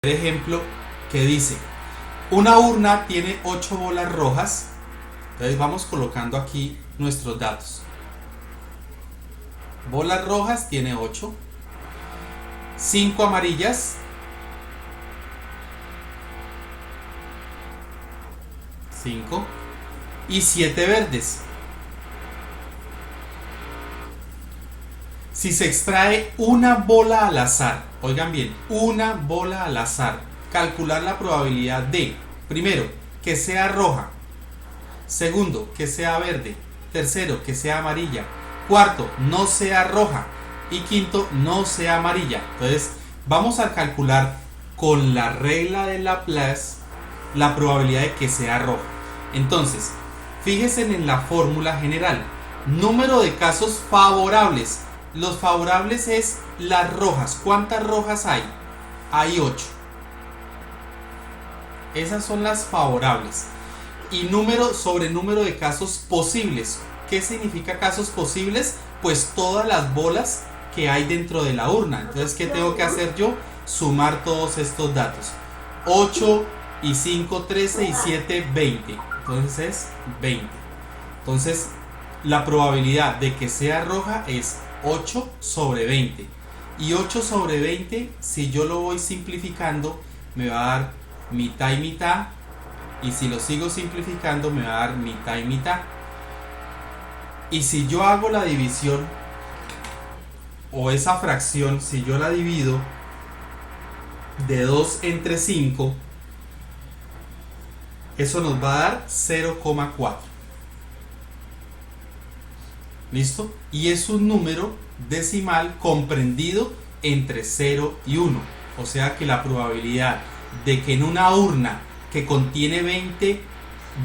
ejemplo que dice, una urna tiene 8 bolas rojas. Entonces vamos colocando aquí nuestros datos. Bolas rojas tiene 8, 5 amarillas, 5 y 7 verdes. Si se extrae una bola al azar, oigan bien, una bola al azar, calcular la probabilidad de, primero, que sea roja, segundo, que sea verde, tercero, que sea amarilla, cuarto, no sea roja y quinto, no sea amarilla. Entonces, vamos a calcular con la regla de Laplace la probabilidad de que sea roja. Entonces, fíjense en la fórmula general. Número de casos favorables. Los favorables es las rojas. ¿Cuántas rojas hay? Hay 8. Esas son las favorables. Y número sobre número de casos posibles. ¿Qué significa casos posibles? Pues todas las bolas que hay dentro de la urna. Entonces, ¿qué tengo que hacer yo? Sumar todos estos datos. 8 y 5, 13 y 7, 20. Entonces es 20. Entonces, la probabilidad de que sea roja es 8 sobre 20. Y 8 sobre 20, si yo lo voy simplificando, me va a dar mitad y mitad. Y si lo sigo simplificando, me va a dar mitad y mitad. Y si yo hago la división, o esa fracción, si yo la divido de 2 entre 5, eso nos va a dar 0,4. ¿Listo? Y es un número decimal comprendido entre 0 y 1. O sea que la probabilidad de que en una urna que contiene 20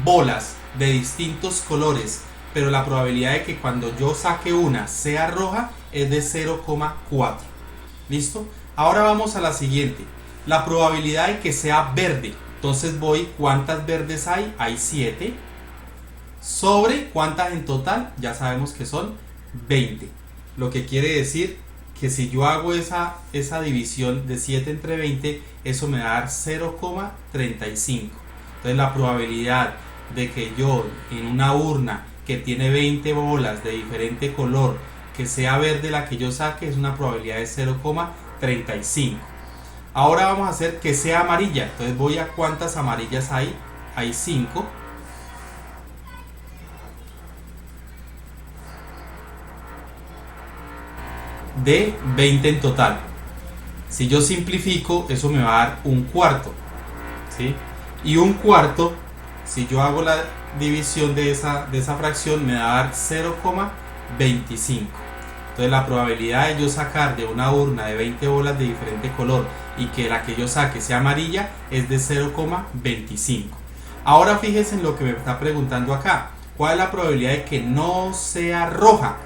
bolas de distintos colores, pero la probabilidad de que cuando yo saque una sea roja es de 0,4. ¿Listo? Ahora vamos a la siguiente. La probabilidad de que sea verde. Entonces voy, ¿cuántas verdes hay? Hay 7. Sobre cuántas en total, ya sabemos que son 20. Lo que quiere decir que si yo hago esa división de 7 entre 20, eso me va a dar 0,35. Entonces la probabilidad de que yo en una urna que tiene 20 bolas de diferente color, que sea verde la que yo saque, es una probabilidad de 0,35. Ahora vamos a hacer que sea amarilla. Entonces voy a cuántas amarillas hay. Hay 5. De 20 en total. Si yo simplifico, eso me va a dar un cuarto, ¿sí? Y un cuarto, si yo hago la división de esa fracción, me va a dar 0,25. Entonces la probabilidad de yo sacar de una urna de 20 bolas de diferente color y que la que yo saque sea amarilla es de 0,25. Ahora fíjense en lo que me está preguntando acá. ¿Cuál es la probabilidad de que no sea roja?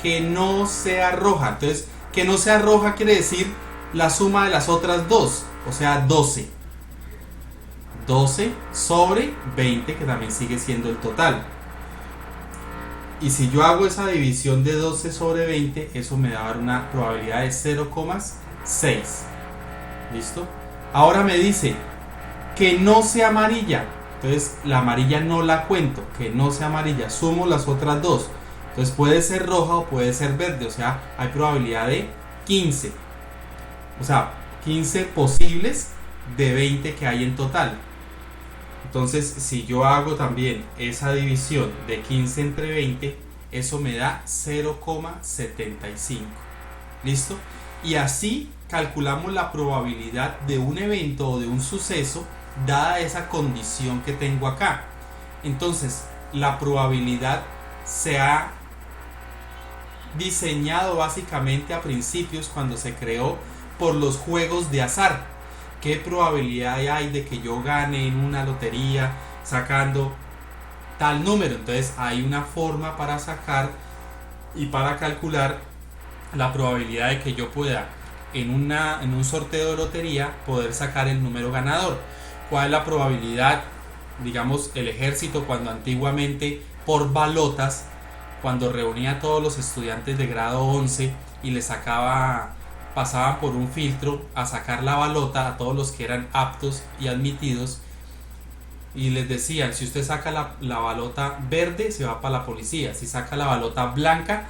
Que no sea roja. Entonces, que no sea roja quiere decir la suma de las otras dos, o sea 12. 12 sobre 20, que también sigue siendo el total. Y si yo hago esa división de 12 sobre 20, eso me va a dar una probabilidad de 0,6. ¿Listo? Ahora me dice que no sea amarilla. Entonces la amarilla no la cuento, que no sea amarilla. Sumo las otras dos. Entonces puede ser roja o puede ser verde. O sea, hay probabilidad de 15. O sea, 15 posibles de 20 que hay en total. Entonces, si yo hago también esa división de 15 entre 20, eso me da 0,75. ¿Listo? Y así calculamos la probabilidad de un evento o de un suceso dada esa condición que tengo acá. Entonces, la probabilidad se ha diseñado básicamente a principios cuando se creó por los juegos de azar. ¿Qué probabilidad hay de que yo gane en una lotería sacando tal número? Entonces hay una forma para sacar y para calcular la probabilidad de que yo pueda en un sorteo de lotería poder sacar el número ganador. ¿Cuál es la probabilidad? Digamos, el ejército cuando antiguamente por balotas, cuando reunía a todos los estudiantes de grado 11 y les sacaba pasaban por un filtro a sacar la balota a todos los que eran aptos y admitidos, y les decían: si usted saca la balota verde, se va para la policía; si saca la balota blanca,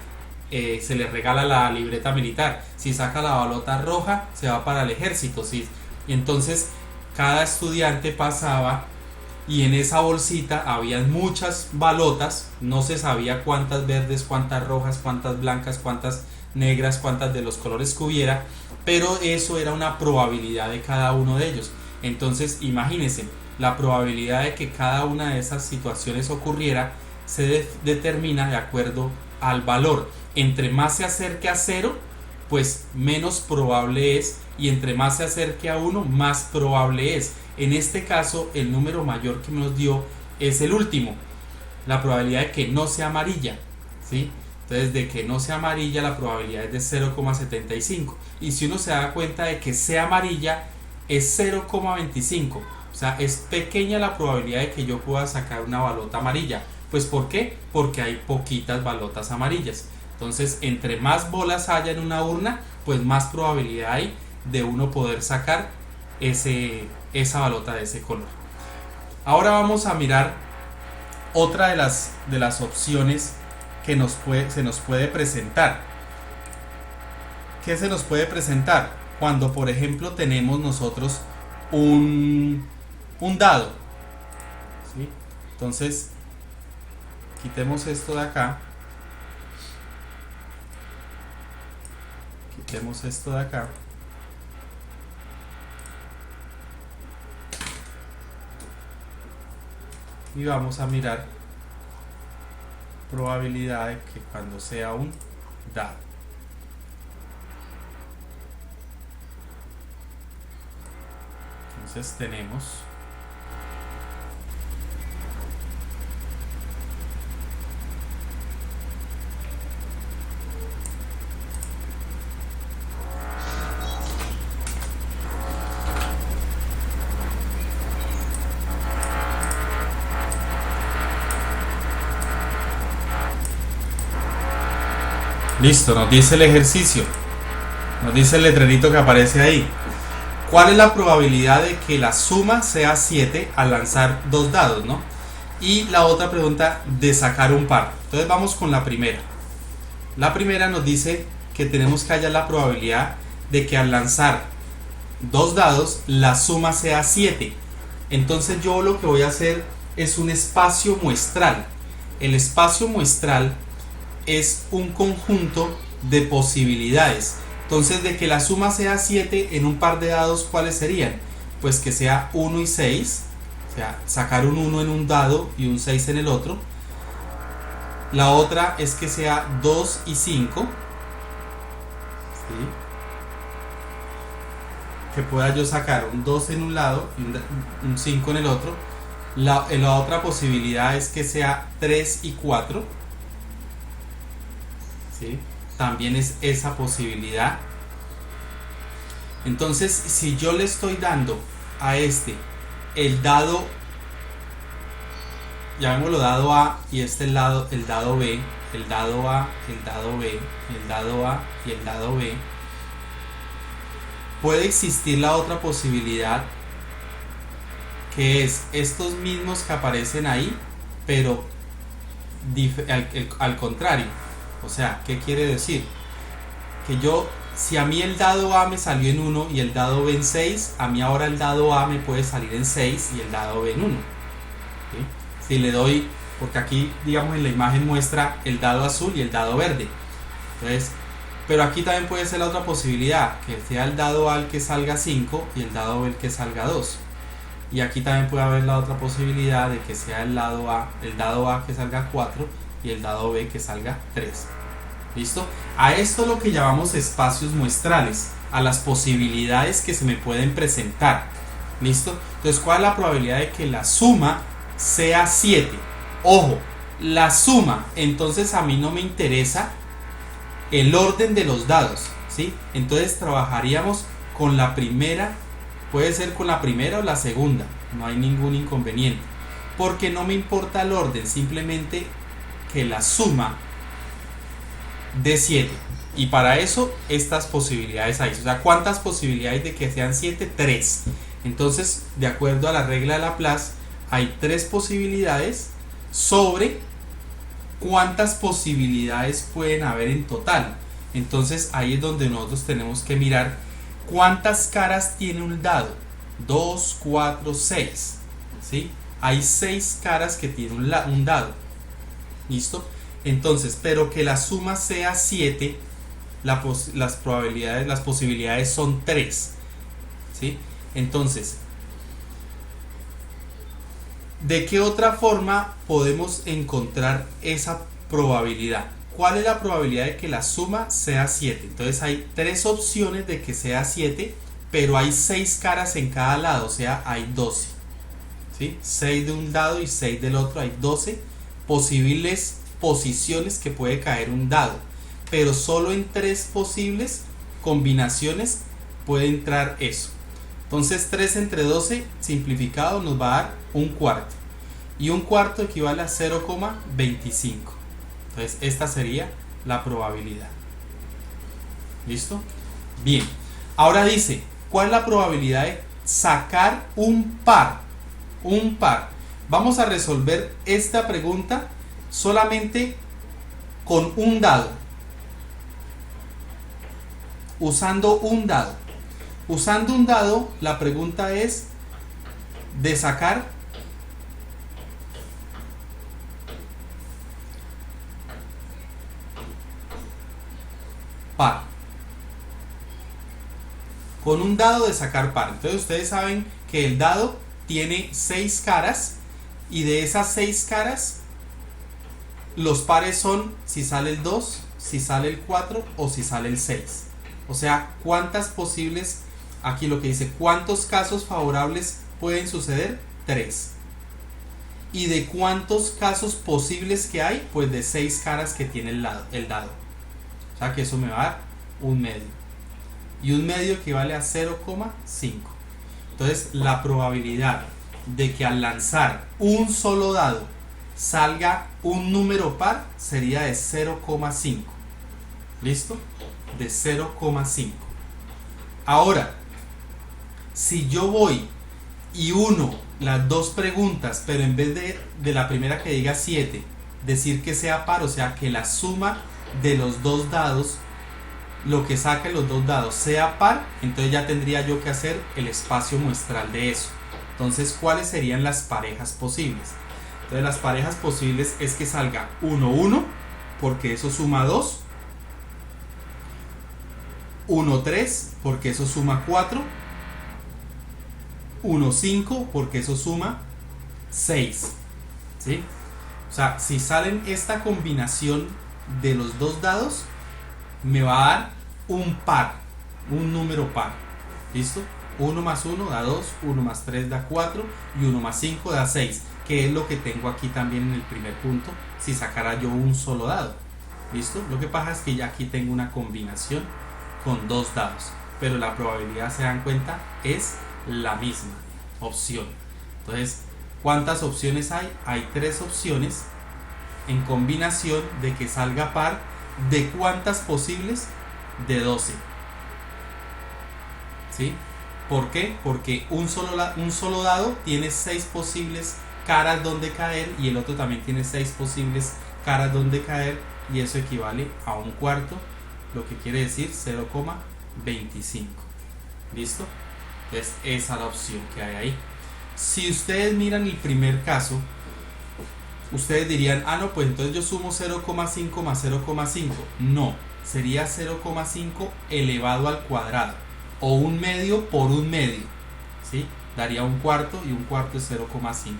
se le regala la libreta militar; si saca la balota roja, se va para el ejército. ¿Sí? Y entonces cada estudiante pasaba, y en esa bolsita habían muchas balotas, no se sabía cuántas verdes, cuántas rojas, cuántas blancas, cuántas negras, cuántas de los colores que hubiera, pero eso era una probabilidad de cada uno de ellos. Entonces imagínense, la probabilidad de que cada una de esas situaciones ocurriera se determina de acuerdo al valor. Entre más se acerque a 0, pues menos probable es, y entre más se acerque a 1, más probable es. En este caso, el número mayor que nos dio es el último, la probabilidad de que no sea amarilla, ¿sí? Entonces, de que no sea amarilla, la probabilidad es de 0,75, y si uno se da cuenta de que sea amarilla, es 0,25. O sea, es pequeña la probabilidad de que yo pueda sacar una balota amarilla. Pues ¿por qué? Porque hay poquitas balotas amarillas. Entonces, entre más bolas haya en una urna, pues más probabilidad hay de uno poder sacar esa balota de ese color. Ahora vamos a mirar otra de las opciones que se nos puede presentar. ¿Qué se nos puede presentar? Cuando, por ejemplo, tenemos nosotros un dado, ¿sí? Entonces, quitemos esto de acá. Quitemos esto de acá. Y vamos a mirar probabilidad de que cuando sea un dado. Entonces tenemos listo, nos dice el ejercicio, nos dice el letrerito que aparece ahí. ¿Cuál es la probabilidad de que la suma sea 7 al lanzar 2 dados, ¿no? Y la otra pregunta, de sacar un par. Entonces vamos con la primera. La primera nos dice que tenemos que hallar la probabilidad de que al lanzar 2 dados la suma sea 7. Entonces yo lo que voy a hacer es un espacio muestral. El espacio muestral es un conjunto de posibilidades. Entonces, de que la suma sea 7 en un par de dados, ¿cuáles serían? Pues que sea 1 y 6, o sea, sacar un 1 en un dado y un 6 en el otro. La otra es que sea 2 y 5, ¿sí? Que pueda yo sacar un 2 en un lado y un 5 en el otro. La otra posibilidad es que sea 3 y 4, ¿sí? También es esa posibilidad. Entonces, si yo le estoy dando a este el dado, llamémoslo dado A, y el dado B, el dado A, el dado B, el dado A y el dado B, puede existir la otra posibilidad, que es estos mismos que aparecen ahí, pero al contrario. O sea, ¿qué quiere decir? Que si a mí el dado A me salió en 1 y el dado B en 6, a mí ahora el dado A me puede salir en 6 y el dado B en 1. ¿Sí? Si le doy, porque aquí, digamos, en la imagen muestra el dado azul y el dado verde. Entonces, pero aquí también puede ser la otra posibilidad, que sea el dado A el que salga 5 y el dado B el que salga 2. Y aquí también puede haber la otra posibilidad de que sea el dado A que salga 4 y el dado B que salga 3. ¿Listo? A esto lo que llamamos espacios muestrales, a las posibilidades que se me pueden presentar. ¿Listo? Entonces, ¿cuál es la probabilidad de que la suma sea 7? Ojo, la suma, entonces a mí no me interesa el orden de los dados, ¿sí? Entonces trabajaríamos con la primera, puede ser con la primera o la segunda, no hay ningún inconveniente, porque no me importa el orden, simplemente que la suma de 7. Y para eso, estas posibilidades hay. O sea, ¿cuántas posibilidades de que sean 7? 3. Entonces, de acuerdo a la regla de Laplace, hay 3 posibilidades sobre cuántas posibilidades pueden haber en total. Entonces, ahí es donde nosotros tenemos que mirar cuántas caras tiene un dado. 2, 4, 6. ¿Sí? Hay 6 caras que tiene un dado. ¿Listo? Entonces, pero que la suma sea 7, las posibilidades son 3. ¿Sí? Entonces, ¿de qué otra forma podemos encontrar esa probabilidad? ¿Cuál es la probabilidad de que la suma sea 7? Entonces hay 3 opciones de que sea 7, pero hay 6 caras en cada lado, o sea, hay 12. ¿Sí? 6 de un lado y 6 del otro, hay 12 posibles posiciones que puede caer un dado, pero solo en 3 posibles combinaciones puede entrar eso. Entonces 3 entre 12 simplificado nos va a dar un cuarto, y un cuarto equivale a 0,25. Entonces esta sería la probabilidad. ¿Listo? Bien, ahora dice, ¿cuál es la probabilidad de sacar un par? Un par. Vamos a resolver esta pregunta solamente con un dado, usando un dado. Usando un dado, la pregunta es de sacar par. Con un dado de sacar par. Entonces ustedes saben que el dado tiene 6 caras, y de esas 6 caras los pares son si sale el 2, si sale el 4 o si sale el 6. O sea, ¿cuántas posibles? Aquí lo que dice, ¿cuántos casos favorables pueden suceder? 3. ¿Y de cuántos casos posibles que hay? Pues de 6 caras que tiene el dado. O sea que eso me va a dar un medio. Y un medio equivale a 0,5. Entonces la probabilidad de que al lanzar un solo dado salga un número par sería de 0,5. ¿Listo? De 0,5. Ahora, si yo voy y uno las dos preguntas, pero en vez de la primera que diga 7, decir que sea par, o sea que la suma de los dos dados, lo que saque los dos dados sea par, entonces ya tendría yo que hacer el espacio muestral de eso. Entonces, ¿cuáles serían las parejas posibles? Entonces las parejas posibles es que salga 1, 1, porque eso suma 2, 1, 3, porque eso suma 4, 1, 5, porque eso suma 6. ¿Sí? O sea, si salen esta combinación de los dos dados, me va a dar un par, un número par. ¿Listo? 1 más 1 da 2, 1 más 3 da 4 y 1 más 5 da 6, que es lo que tengo aquí también en el primer punto si sacara yo un solo dado. ¿Listo? Lo que pasa es que ya aquí tengo una combinación con dos dados, pero la probabilidad, se dan cuenta, es la misma opción. Entonces, ¿cuántas opciones hay? Hay 3 opciones en combinación de que salga par. ¿De cuántas posibles? De 12. ¿Sí? ¿Por qué? Porque un solo dado tiene 6 posibles caras donde caer, y el otro también tiene 6 posibles caras donde caer, y eso equivale a un cuarto, lo que quiere decir 0,25. ¿Listo? Entonces esa es la opción que hay ahí. Si ustedes miran el primer caso, ustedes dirían, ah no, pues entonces yo sumo 0,5 más 0,5. No, sería 0,5 elevado al cuadrado, o un medio por un medio, ¿sí? Daría un cuarto, y un cuarto es 0,5.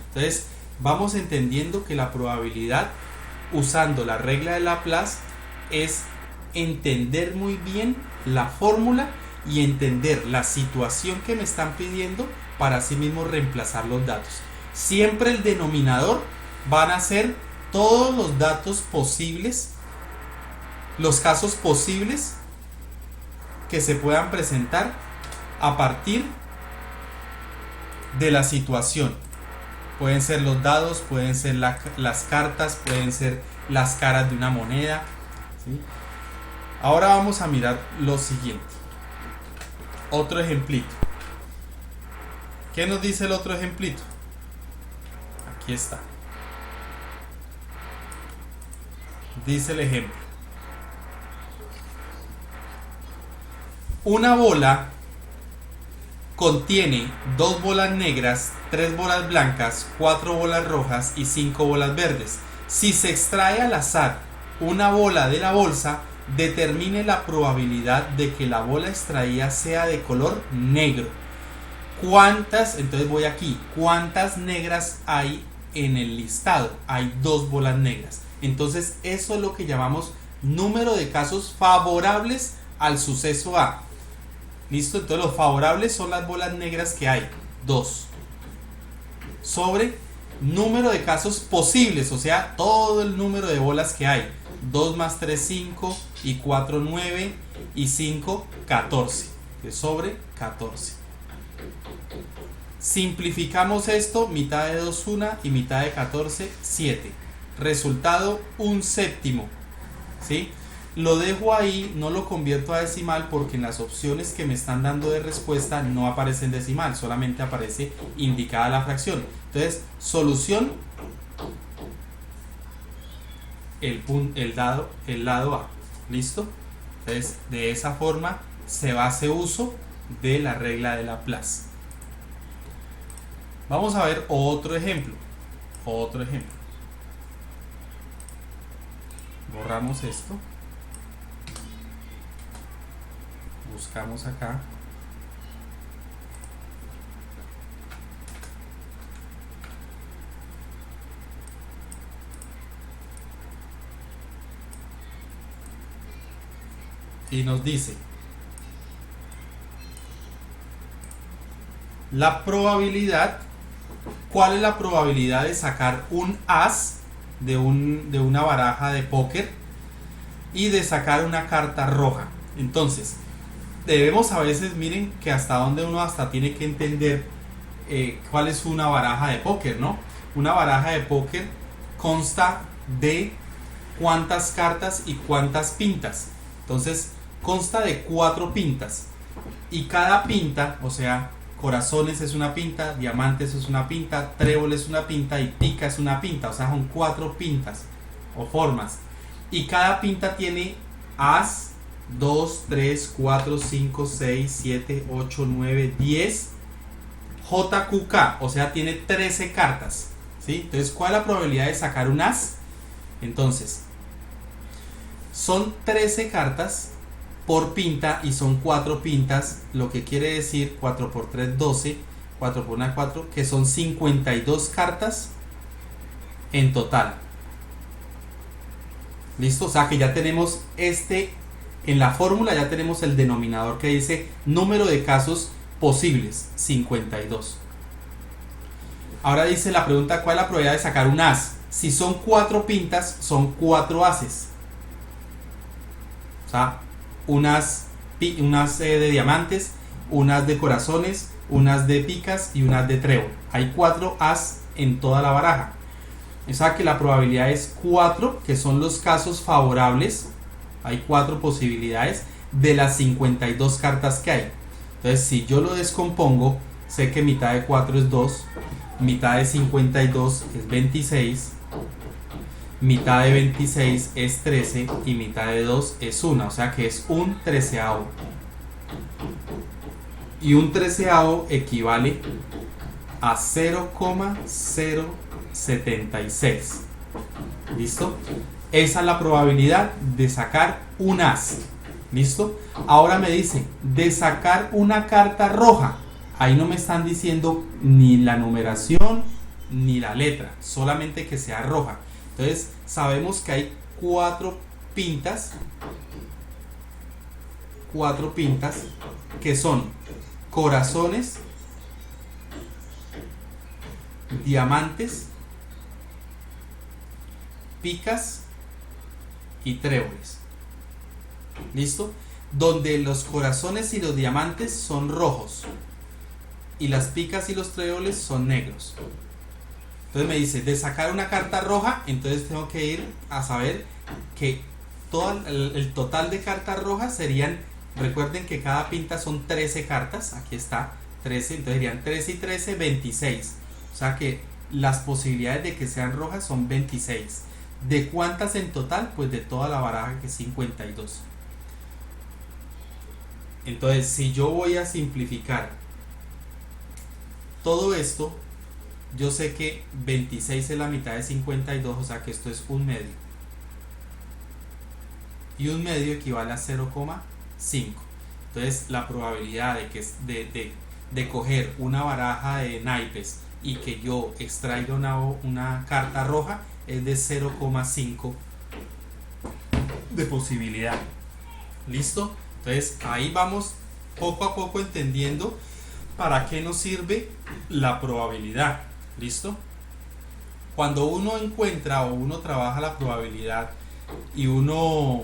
Entonces vamos entendiendo que la probabilidad, usando la regla de Laplace, es entender muy bien la fórmula y entender la situación que me están pidiendo para así mismo reemplazar los datos. Siempre el denominador van a ser todos los datos posibles, los casos posibles que se puedan presentar a partir de la situación. Pueden ser los dados, pueden ser las cartas, pueden ser las caras de una moneda, ¿sí? Ahora vamos a mirar lo siguiente. Otro ejemplito. ¿Qué nos dice el otro ejemplito? Aquí está. Dice el ejemplo. Una bola contiene 2 bolas negras, 3 bolas blancas, 4 bolas rojas y 5 bolas verdes. Si se extrae al azar una bola de la bolsa, determine la probabilidad de que la bola extraída sea de color negro. ¿Cuántas? Entonces voy aquí. ¿Cuántas negras hay en el listado? Hay 2 bolas negras. Entonces eso es lo que llamamos número de casos favorables al suceso A. ¿Listo? Entonces los favorables son las bolas negras que hay, 2. Sobre número de casos posibles, o sea, todo el número de bolas que hay. 2 más 3, 5, y 4, 9, y 5, 14. Que sobre 14. Simplificamos esto, mitad de 2, 1 y mitad de 14, 7. Resultado, 1/7. ¿Sí? Lo dejo ahí, no lo convierto a decimal porque en las opciones que me están dando de respuesta no aparece en decimal, solamente aparece indicada la fracción. Entonces, solución, el lado A. ¿Listo? Entonces, de esa forma se hace uso de la regla de Laplace. Vamos a ver otro ejemplo. Otro ejemplo. Borramos esto. Buscamos acá. Y nos dice la probabilidad. ¿Cuál es la probabilidad de sacar un as de una baraja de póker y de sacar una carta roja? Entonces, debemos a veces, miren que hasta donde uno hasta tiene que entender cuál es una baraja de póker, ¿no? Una baraja de póker consta de cuántas cartas y cuántas pintas. Entonces, consta de 4 pintas. Y cada pinta, o sea, corazones es una pinta, diamantes es una pinta, trébol es una pinta y pica es una pinta. O sea, son 4 pintas o formas. Y cada pinta tiene as, 2, 3, 4, 5, 6, 7, 8, 9, 10, JQK, o sea, tiene 13 cartas. ¿Sí? Entonces, ¿cuál es la probabilidad de sacar un as? Entonces, son 13 cartas por pinta y son 4 pintas, lo que quiere decir 4 por 3, 12, 4 por 1, 4, que son 52 cartas en total. ¿Listo? O sea que ya tenemos en la fórmula ya tenemos el denominador que dice número de casos posibles, 52. Ahora dice la pregunta, ¿cuál es la probabilidad de sacar un as? Si son 4 pintas, son 4 ases. O sea, unas de diamantes, unas de corazones, unas de picas y unas de trébol. Hay 4 as en toda la baraja. O sea que la probabilidad es 4, que son los casos favorables. Hay 4 posibilidades de las 52 cartas que hay. Entonces, si yo lo descompongo, sé que mitad de 4 es 2, mitad de 52 es 26, mitad de 26 es 13 y mitad de 2 es 1, o sea que es un treceavo. Y un treceavo equivale a 0,076. ¿Listo? Esa es la probabilidad de sacar un as. ¿Listo? Ahora me dice de sacar una carta roja. Ahí no me están diciendo ni la numeración ni la letra, solamente que sea roja. Entonces sabemos que hay 4 pintas que son corazones, diamantes, picas y tréboles. ¿Listo? Donde los corazones y los diamantes son rojos y las picas y los tréboles son negros. Entonces me dice de sacar una carta roja, entonces tengo que ir a saber que todo el total de cartas rojas serían, recuerden que cada pinta son 13 cartas, aquí está, 13, entonces serían 13 y 13, 26. O sea que las posibilidades de que sean rojas son 26. ¿De cuántas en total? Pues de toda la baraja, que es 52. Entonces, si yo voy a simplificar todo esto, yo sé que 26 es la mitad de 52, o sea que esto es un medio. Y un medio equivale a 0,5. Entonces, la probabilidad de coger una baraja de naipes y que yo extraiga una carta roja es de 0,5 de posibilidad. ¿Listo? Entonces ahí vamos poco a poco entendiendo para qué nos sirve la probabilidad. ¿Listo? Cuando uno encuentra o uno trabaja la probabilidad y uno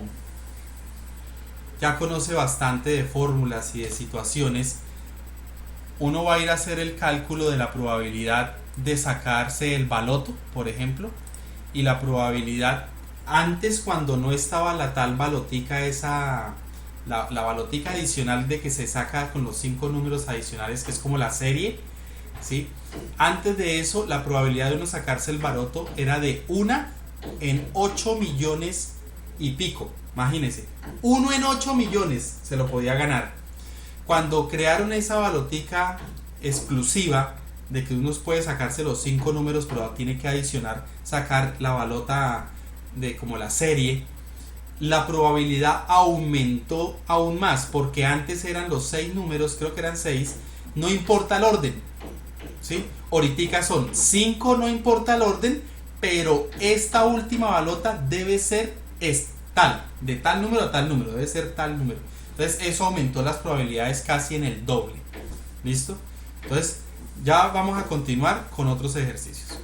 ya conoce bastante de fórmulas y de situaciones, uno va a ir a hacer el cálculo de la probabilidad de sacarse el baloto, por ejemplo, y la probabilidad antes, cuando no estaba la tal balotica esa, la balotica adicional de que se saca con los 5 números adicionales, que es como la serie, ¿sí? Antes de eso, la probabilidad de uno sacarse el baloto era de 1 en 8 millones y pico. Imagínense, 1 en 8 millones se lo podía ganar. Cuando crearon esa balotica exclusiva de que uno puede sacarse los 5 números, pero tiene que adicionar sacar la balota de como la serie, la probabilidad aumentó aún más, porque antes eran los 6 números, creo que eran 6, no importa el orden, ¿sí? Ahorita son 5, no importa el orden, pero esta última balota debe ser tal, de tal número a tal número, debe ser tal número. Entonces eso aumentó las probabilidades casi en el doble. ¿Listo? Entonces ya vamos a continuar con otros ejercicios.